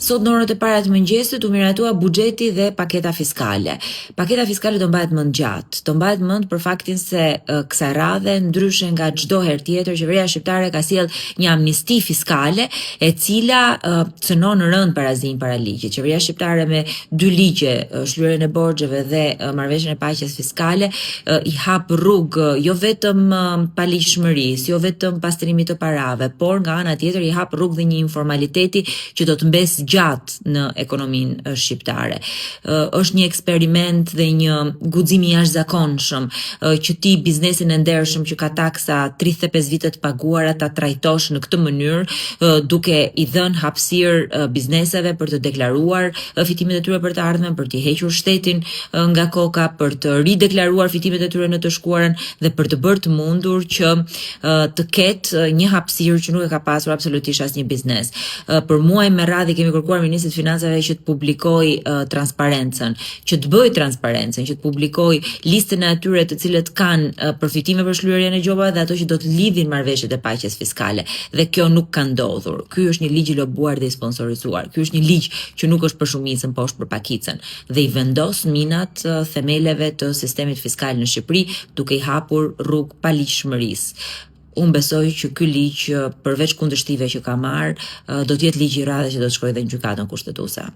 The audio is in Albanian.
Sot në orët e para të mëngjesit u miratua buxheti dhe paketa fiskale. Paketa fiskale do mbahet mend gjatë. Do mbahet mend për faktin se kësaj radhe, ndryshe nga çdo herë tjetër, qeveria shqiptare ka sjell një amnisti fiskale e cila cënon rënd parazinë para ligjit. Qeveria shqiptare me dy ligje, shlyerjen e borxheve dhe marrëveshjen e paqes fiskale, i hap rrugë jo vetëm paligjshmërisë, jo vetëm pastrimit të parave, por nga ana tjetër i hap rrugë dhe një informaliteti që do të mbes gjatë në ekonominë shqiptare. Është një eksperiment dhe një guxim i jashtëzakonshëm që ti biznesin e ndershëm që ka taksa 35 vite të paguara ta trajtosh në këtë mënyrë, duke i dhënë hapësirë bizneseve për të deklaruar fitimet e tyre për të ardhmen, për të hequr shtetin nga koka, për të rideklaruar fitimet e tyre në të shkuarën dhe për të bërë të mundur që të ketë një hapësirë që nuk e ka pasur absolutisht asnjë biznes. Për muaj me radhë kemi kërkuar Ministrit të Financave që të publikojë transparencën, që të bëjë transparencën, që të publikojë listën e atyre të cilët kanë përfitime për shlyerjen e gjobave dhe ato që do të lidhin marrëveshjet e paqes fiskale. Dhe kjo nuk ka ndodhur. Ky është një ligj i lobuar dhe i sponsorizuar. Ky është një ligj që nuk është për shumicën, por është për pakicën dhe i vendos minat themeleve të sistemit fiskal në Shqipëri, duke i hapur rrugë paligjshmërisë. Unë besoj që ky ligj, përveç kundërshtive që ka marrë, do të jetë ligj i radhës që do të shkojë dhe në gjykatën kushtetuese.